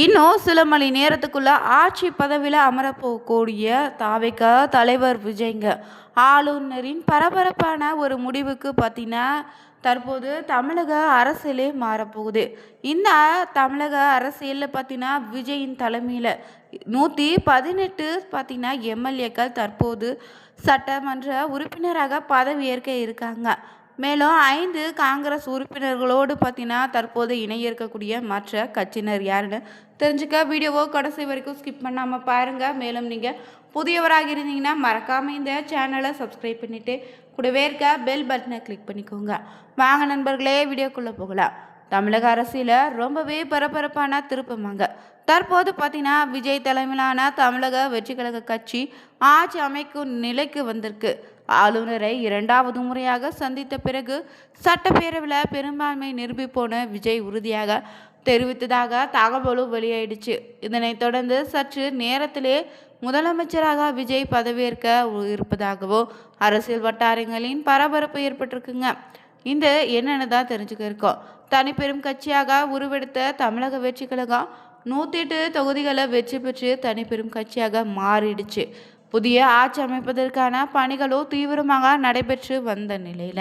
இன்னும் சில மணி நேரத்துக்குள்ள ஆட்சி பதவியில் அமரப்போகக்கூடிய தாவேக தலைவர் விஜய்ங்க ஆளுநரின் பரபரப்பான ஒரு முடிவுக்கு பார்த்தீங்கன்னா தற்போது தமிழக அரசியலே மாறப்போகுது. இந்த தமிழக அரசியலில் பார்த்தீங்கன்னா விஜயின் தலைமையில் 118 பார்த்தீங்கன்னா எம்எல்ஏக்கள் தற்போது சட்டமன்ற உறுப்பினராக பதவியேற்க இருக்காங்க. மேலும் 5 காங்கிரஸ் உறுப்பினர்களோடு பார்த்தீங்கன்னா தற்போது இணைய இருக்கக்கூடிய மற்ற கட்சியினர் யாருன்னு தெரிஞ்சுக்க வீடியோவோ கடைசி வரைக்கும் ஸ்கிப் பண்ணாமல் பாருங்கள். மேலும் நீங்கள் புதியவராக இருந்தீங்கன்னா மறக்காமல் இந்த சேனலை சப்ஸ்கிரைப் பண்ணிவிட்டு கூடவே இருக்க பெல் பட்டனை கிளிக் பண்ணிக்கோங்க. வாங்க நண்பர்களே, வீடியோக்குள்ளே போகலாம். தமிழக அரசியலில் ரொம்பவே பரபரப்பான திருப்பமாங்க. தற்போது பார்த்தீங்கன்னா விஜய் தலைமையிலான தமிழக வெற்றிக்கழக கட்சி ஆட்சி அமைக்கும் நிலைக்கு வந்திருக்கு. ஆளுநரை 2வது முறையாக சந்தித்த பிறகு சட்டப்பேரவையில் பெரும்பான்மை நிரூபிப்போன விஜய் உறுதியாக தெரிவித்ததாக தகவலும் வெளியாயிடுச்சு. இதனைத் தொடர்ந்து சற்று நேரத்திலே முதலமைச்சராக விஜய் பதவியேற்க இருப்பதாகவோ அரசியல் வட்டாரங்களின் பரபரப்பு ஏற்பட்டிருக்குங்க. இந்த என்னென்னு தான் தெரிஞ்சுக்க இருக்கோம். தனிப்பெரும் கட்சியாக உருவெடுத்த தமிழக வெற்றி கழகம் 108 தொகுதிகளை வெற்றி பெற்று தனிப்பெரும் கட்சியாக மாறிடுச்சு. புதிய ஆட்சி அமைப்பதற்கான பணிகளும் தீவிரமாக நடைபெற்று வந்த நிலையில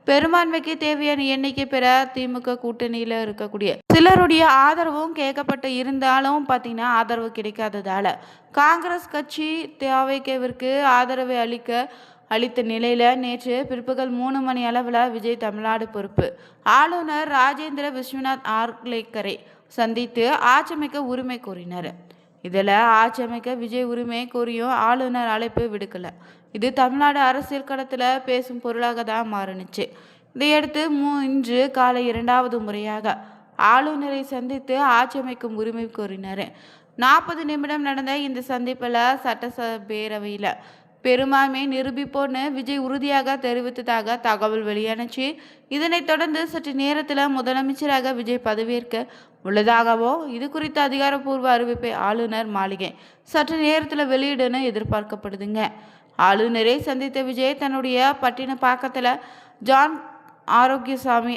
பெரும்பான்மைக்கு தேவையான எண்ணிக்கை பெற திமுக கூட்டணியில் இருக்கக்கூடிய சிலருடைய ஆதரவும் கேட்கப்பட்டு இருந்தாலும் பார்த்தீங்கன்னா ஆதரவு கிடைக்காததால காங்கிரஸ் கட்சி தேவைக்கவிற்கு ஆதரவை அளித்த நிலையில நேற்று பிற்பகல் 3 மணி அளவில் விஜய் தமிழ்நாடு பொறுப்பு ஆளுநர் ராஜேந்திர விஸ்வநாத் ஆர்லேக்கரை சந்தித்து ஆட்சி அமைக்க உரிமை கோரினார். இதில் ஆட்சி அமைக்க விஜய் உரிமை கோரியும் ஆளுநர் அழைப்பு விடுக்கலை. இது தமிழ்நாடு அரசியல் களத்தில் பேசும் பொருளாக தான் மாறுனுச்சு. இதையடுத்து இன்று காலை 2வது முறையாக ஆளுநரை சந்தித்து ஆட்சி அமைக்கும் உரிமை கோரினார். 40 நிமிடம் நடந்த இந்த சந்திப்பில் சட்டப்பேரவையில் பெரும்பான்மை நிரூபிப்போன்னு விஜய் உறுதியாக தெரிவித்ததாக தகவல் வெளியானுச்சு. இதனைத் தொடர்ந்து சற்று நேரத்தில் முதலமைச்சராக விஜய் பதவியேற்க உள்ளதாகவோ இது குறித்த அதிகாரப்பூர்வ அறிவிப்பை ஆளுநர் மாளிகை சற்று நேரத்தில் வெளியிடுன்னு எதிர்பார்க்கப்படுதுங்க. ஆளுநரை சந்தித்த விஜய் தன்னுடைய பட்டினப்பாக்கத்தில் ஜான் ஆரோக்கியசாமி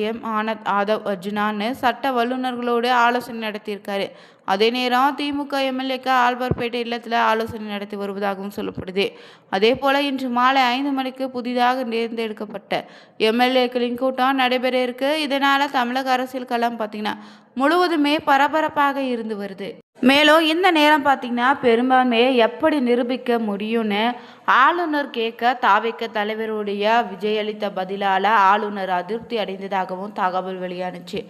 எம் ஆனந்த் ஆதவ் அர்ஜுனான்னு சட்ட வல்லுநர்களோடு ஆலோசனை நடத்தியிருக்காரு. அதே நேரம் திமுக எம்எல்ஏக்கு ஆழ்வார்பேட்டை இல்லத்தில் ஆலோசனை நடத்தி வருவதாகவும் சொல்லப்படுது. அதே போல இன்று மாலை 5 மணிக்கு புதிதாக தேர்ந்தெடுக்கப்பட்ட எம்எல்ஏக்களின் கூட்டம் நடைபெற இருக்கு. இதனால தமிழக அரசியல் களம் பார்த்தீங்கன்னா முழுவதுமே பரபரப்பாக இருந்து வருது. மேலும் இந்த நேரம் பார்த்தீங்கன்னா பெரும்பான்மையை எப்படி நிரூபிக்க முடியும்னு ஆளுநர் கேட்க தாவேக தலைவருடைய விஜய் அளித்த பதிலால் ஆளுநர் அதிருப்தி அடைந்ததாகவும் தகவல் வெளியானுச்சு.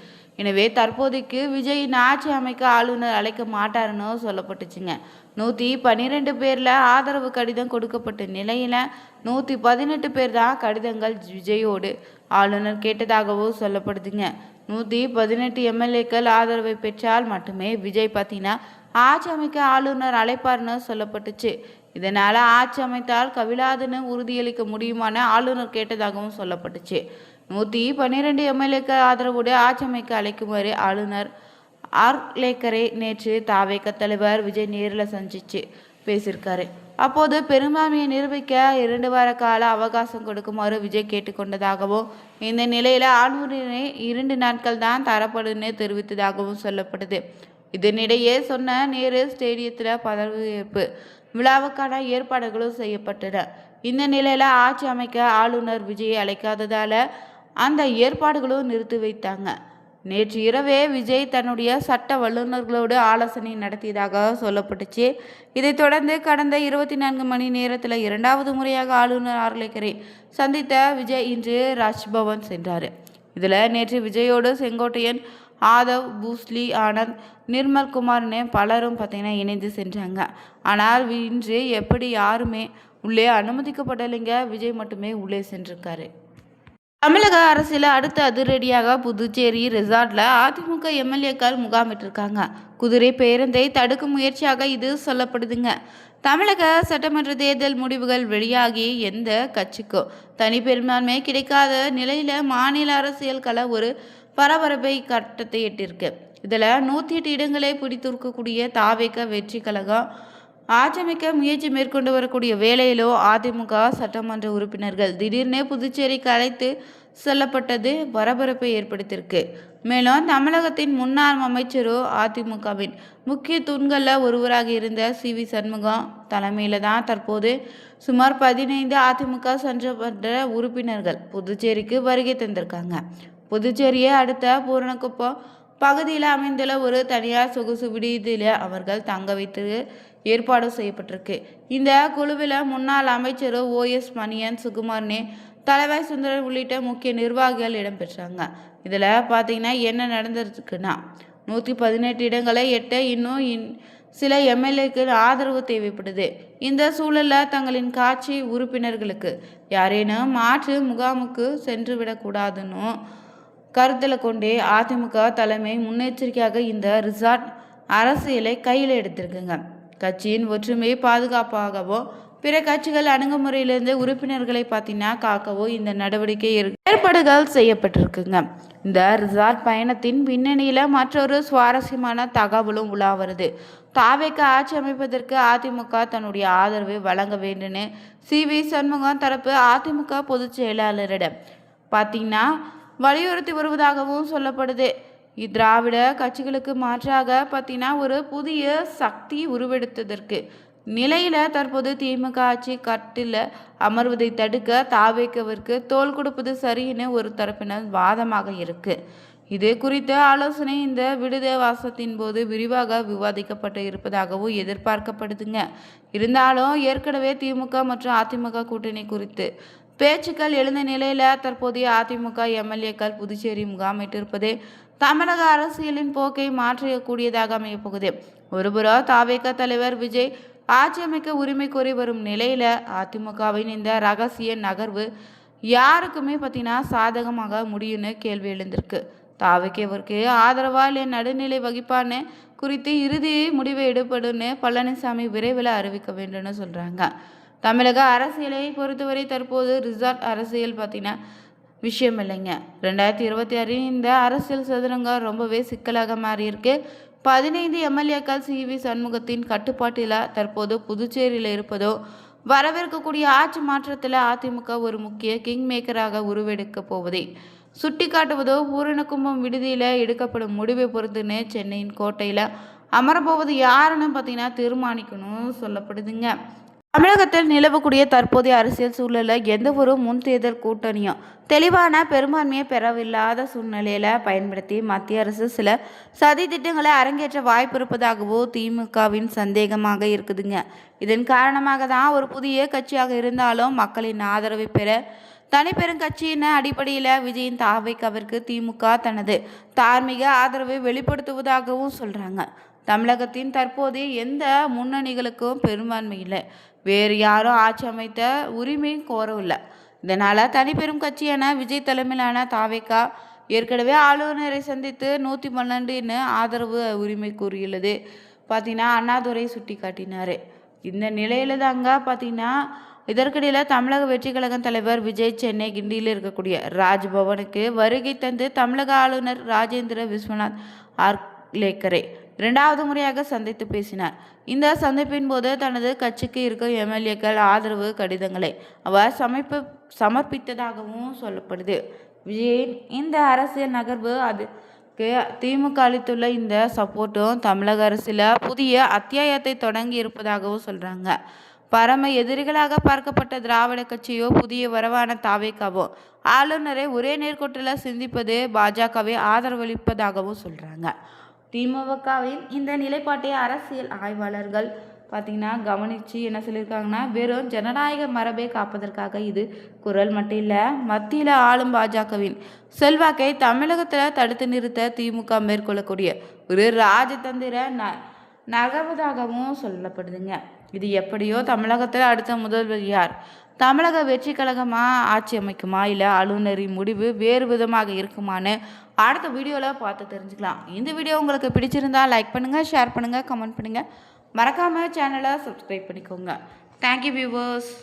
எனவே தற்போதைக்கு விஜயின் ஆட்சி அமைக்க ஆளுநர் அழைக்க மாட்டாருன்னு சொல்லப்பட்டுச்சுங்க. 112 பேரில் ஆதரவு கடிதம் கொடுக்கப்பட்ட நிலையில் 118 பேர் தான் கடிதங்கள் விஜயோடு ஆளுநர் கேட்டதாகவும் சொல்லப்படுதுங்க. 118 எம்எல்ஏக்கள் ஆதரவை பெற்றால் மட்டுமே விஜய் பார்த்தீங்கன்னா ஆட்சி அமைக்க ஆளுநர் அழைப்பார்னு சொல்லப்பட்டுச்சு. இதனால் ஆட்சி அமைத்தால் கவிழாதுன்னு உறுதியளிக்க முடியுமான ஆளுநர் கேட்டதாகவும் சொல்லப்பட்டுச்சு. 112 எம்எல்ஏக்கள் ஆதரவோடு ஆட்சி அமைக்க அழைக்குமாறு ஆளுநர் ஆர்லேக்கரை நேற்று தாவேக தலைவர் விஜய் நேரில் சந்திச்சு பேசியிருக்காரு. அப்போது பெரும்பான்மையை நிரூபிக்க 2 வார கால அவகாசம் கொடுக்குமாறு விஜய் கேட்டுக்கொண்டதாகவும் இந்த நிலையில் ஆளுநரை 2 நாட்கள் தான் தரப்படுன்னு தெரிவித்ததாகவும் சொல்லப்படுது. இதனிடையே சொன்ன நேரு ஸ்டேடியத்தில் பதவியேற்பு விழாவுக்கான ஏற்பாடுகளும் செய்யப்பட்டன. இந்த நிலையில் ஆட்சி அமைக்க ஆளுநர் விஜயை அழைக்காததால் அந்த ஏற்பாடுகளும் நிறுத்தி வைத்தாங்க. நேற்று இரவே விஜய் தன்னுடைய சட்ட வல்லுநர்களோடு ஆலோசனை நடத்தியதாக சொல்லப்பட்டுச்சு. இதைத் தொடர்ந்து கடந்த 24 மணி நேரத்தில் 2வது முறையாக ஆளுநர் ஆர்லேக்கரை சந்தித்த விஜய் இன்று ராஜ்பவன் சென்றார். இதில் நேற்று விஜயோடு செங்கோட்டையன், ஆதவ், பூஸ்லி, ஆனந்த், நிர்மல்குமார்னு பலரும் பார்த்தீங்கன்னா இணைந்து சென்றாங்க. ஆனால் இன்று எப்படி யாருமே உள்ளே அனுமதிக்கப்படலைங்க. விஜய் மட்டுமே உள்ளே சென்றிருக்காரு. தமிழக அரசியல் அடுத்த அதிரடியாக புதுச்சேரி ரிசார்ட்ல அதிமுக எம்எல்ஏக்கள் முகாமிட்டிருக்காங்க. குதிரை பேருந்தை தடுக்கும் முயற்சியாக இது சொல்லப்படுதுங்க. தமிழக சட்டமன்ற தேர்தல் முடிவுகள் வெளியாகி எந்த கட்சிக்கும் தனி பெரும்பான்மை கிடைக்காத நிலையில மாநில அரசியல் கள ஒரு பரபரப்பை கட்டத்தை எட்டிருக்கு. இதில் 108 இடங்களை பிடித்திருக்கக்கூடிய தாவேக வெற்றி கழகம் ஆட்சியமைக்க முயற்சி மேற்கொண்டு வரக்கூடிய வேளையிலோ அதிமுக சட்டமன்ற உறுப்பினர்கள் திடீர்னு புதுச்சேரிக்கு அழைத்து சொல்லப்பட்டது பரபரப்பை ஏற்படுத்தியிருக்கு. மேலும் தமிழகத்தின் முன்னாள் அமைச்சரோ அதிமுகவின் முக்கிய தூண்களில் ஒருவராக இருந்த சி.வி. சண்முகம் தலைமையில் தான் தற்போது சுமார் 15 அதிமுக சட்டமன்ற உறுப்பினர்கள் புதுச்சேரிக்கு வருகை தந்திருக்காங்க. புதுச்சேரியை அடுத்த பூரணக்குப்பம் பகுதியில் அமைந்துள்ள ஒரு தனியார் சொகுசு விடுதியில் அவர்கள் தங்க வைத்து ஏற்பாடு செய்யப்பட்டிருக்கு. இந்த குழுவில் முன்னாள் அமைச்சர் OS மணியன், சுகுமாரனே, தலைவாய் சுந்தரன் உள்ளிட்ட முக்கிய நிர்வாகிகள் இடம்பெற்றாங்க. இதில் பார்த்தீங்கன்னா என்ன நடந்திருக்குன்னா 118 இடங்களை எட்ட இன்னும் சில எம்எல்ஏக்கு ஆதரவு தேவைப்படுது. இந்த சூழலில் தங்களின் கட்சி உறுப்பினர்களுக்கு யாரேனும் மாற்று முகாமுக்கு சென்று விடக்கூடாதுன்னு கருத்தில் கொண்டே அதிமுக தலைமை முன்னெச்சரிக்கையாக இந்த ரிசார்ட் அரசியலை கையில் எடுத்திருக்குங்க. கட்சியின் ஒற்றுமையை பாதுகாப்பாகவோ பிற கட்சிகள் அணுகுமுறையிலிருந்து உறுப்பினர்களை பார்த்தீங்கன்னா காக்கவோ இந்த நடவடிக்கை ஏற்பாடுகள் செய்யப்பட்டிருக்குங்க. இந்த ரிசார்ட் பயணத்தின் பின்னணியில் மற்றொரு சுவாரஸ்யமான தகவலும் உலா வருது. தாவேக்கு ஆட்சி அமைப்பதற்கு அதிமுக தன்னுடைய ஆதரவை வழங்க வேண்டும்னு சி.வி. சண்முகம் தரப்பு அதிமுக பொதுச் செயலாளரிடம் பார்த்தீங்கன்னா வலியுறுத்தி வருவதாகவும் சொல்லப்படுது. திராவிட கட்சிகளுக்கு மாற்றாக பார்த்தீங்கன்னா ஒரு புதிய சக்தி உருவெடுத்ததற்கு நிலையில் தற்போது திமுக ஆட்சி கட்டில் அமர்வதை தடுக்க தாவேக்கவிற்கு தோள் கொடுப்பது சரின்னு ஒரு தரப்பினர் வாதமாக இருக்கு. இது குறித்த ஆலோசனை இந்த விடுதவாசத்தின் போது விரிவாக விவாதிக்கப்பட்டு இருப்பதாகவும் எதிர்பார்க்கப்படுதுங்க. இருந்தாலும் ஏற்கனவே திமுக மற்றும் அதிமுக கூட்டணி குறித்து பேச்சுக்கள் எழுந்த நிலையில் தற்போதைய அதிமுக எம்எல்ஏக்கள் புதுச்சேரி முகாமிட்டிருப்பது தமிழக அரசியலின் போக்கை மாற்றக்கூடியதாக அமையப்போகுது. ஒருபுறம் தாவேக தலைவர் விஜய் ஆட்சி அமைக்க உரிமை கோரி வரும் நிலையில் அதிமுகவின் இந்த ரகசிய நகர்வு யாருக்குமே பார்த்தீங்கன்னா சாதகமாக முடியும்னு கேள்வி எழுந்திருக்கு. தாவேக்கவிற்கு ஆதரவா இல்லை நடுநிலை வகிப்பான்னு குறித்து இறுதி முடிவை எடுப்படுன்னு பழனிசாமி விரைவில் அறிவிக்க வேண்டும்னு சொல்கிறாங்க. தமிழக அரசியலை பொறுத்தவரை தற்போது ரிசார்ட் அரசியல் பார்த்தீங்கன்னா விஷயம் இல்லைங்க. 2026 இந்த அரசியல் சதுரங்கம் ரொம்பவே சிக்கலாக மாறியிருக்கு. 15 எம்எல்ஏக்கள் சி.வி. சண்முகத்தின் கட்டுப்பாட்டில் தற்போது புதுச்சேரியில் இருப்பதோ வரவேற்கக்கூடிய ஆட்சி மாற்றத்தில் அதிமுக ஒரு முக்கிய கிங் மேக்கராக உருவெடுக்க போவதை சுட்டி காட்டுவதோ பூரணகும்பம் விடுதியில் எடுக்கப்படும் முடிவை பொறுத்துன்னு சென்னையின் கோட்டையில் அமரப்போவது யாருன்னு பார்த்தீங்கன்னா தீர்மானிக்கணும் சொல்லப்படுதுங்க. தமிழகத்தில் நிலவக்கூடிய தற்போதைய அரசியல் சூழலில் எந்த ஒரு முன் தேர்தல் கூட்டணியும் தெளிவான பெரும்பான்மையை பெறவில்லாத சூழ்நிலையில் பயன்படுத்தி மத்திய அரசு சில சதி திட்டங்களை அரங்கேற்ற வாய்ப்பு இருப்பதாகவோ திமுகவின் சந்தேகமாக இருக்குதுங்க. இதன் காரணமாக தான் ஒரு புதிய கட்சியாக இருந்தாலும் மக்களின் ஆதரவை பெற தனிப்பெரும் கட்சியின் அடிப்படையில் விஜயின் தாவேக்காவிற்கு திமுக தனது தார்மீக ஆதரவை வெளிப்படுத்துவதாகவும் சொல்கிறாங்க. தமிழகத்தின் தற்போதைய எந்த முன்னணிகளுக்கும் பெரும்பான்மை இல்லை, வேறு யாரும் ஆட்சி அமைத்த உரிமை கோரவில்லை. இதனால் தனிப்பெரும் கட்சியான விஜய் தலைமையிலான தாவேக்கா ஏற்கனவே ஆளுநரை சந்தித்து 112 ஆதரவு உரிமை கூறியுள்ளது பார்த்தீங்கன்னா அண்ணாதுரை சுட்டி காட்டினார். இந்த நிலையில் தாங்க பார்த்தீங்கன்னா இதற்கிடையில் தமிழக வெற்றி கழகம் தலைவர் விஜய் சென்னை கிண்டியில் இருக்கக்கூடிய ராஜ்பவனுக்கு வருகை தந்து தமிழக ஆளுநர் ராஜேந்திர விஸ்வநாத் ஆர்லேக்கரை 2வது முறையாக சந்தித்து பேசினார். இந்த சந்திப்பின் போது தனது கட்சிக்கு இருக்கும் எம்எல்ஏக்கள் ஆதரவு கடிதங்களை அவர் சமர்ப்பித்ததாகவும் சொல்லப்படுது. விஜயின் இந்த அரசியல் நகர்வு அதுக்கு திமுக அளித்துள்ள இந்த சப்போர்ட்டும் தமிழக அரசில் புதிய அத்தியாயத்தை தொடங்கி இருப்பதாகவும் சொல்கிறாங்க. பரம எதிரிகளாக பார்க்கப்பட்ட திராவிட கட்சியோ புதிய வரவான தாவேக்காவோ ஆளுநரை ஒரே நேர்கோட்டில் சிந்திப்பது பாஜகவை ஆதரவளிப்பதாகவும் சொல்கிறாங்க. திமுகவின் இந்த நிலைப்பாட்டை அரசியல் ஆய்வாளர்கள் பார்த்தீங்கன்னா கவனித்து என்ன சொல்லியிருக்காங்கன்னா வெறும் ஜனநாயக மரபை காப்பதற்காக இது குரல் மட்டும் இல்லை, மத்தியில் ஆளும் பாஜகவின் செல்வாக்கை தமிழகத்தில் தடுத்து நிறுத்த திமுக மேற்கொள்ளக்கூடிய ஒரு ராஜதந்திர நகர்வதாகவும் சொல்லப்படுதுங்க. இது எப்படியோ தமிழகத்தில் அடுத்த முதல்வர் யார், தமிழக வெற்றி கழகமா ஆட்சி அமைக்குமா இல்லை ஆளுநரின் முடிவு வேறு விதமாக இருக்குமான்னு அடுத்த வீடியோவில் பார்த்து தெரிஞ்சுக்கலாம். இந்த வீடியோ உங்களுக்கு பிடிச்சிருந்தா லைக் பண்ணுங்கள், ஷேர் பண்ணுங்கள், கமெண்ட் பண்ணுங்கள், மறக்காமல் சேனலை சப்ஸ்கிரைப் பண்ணிக்கோங்க. Thank you viewers.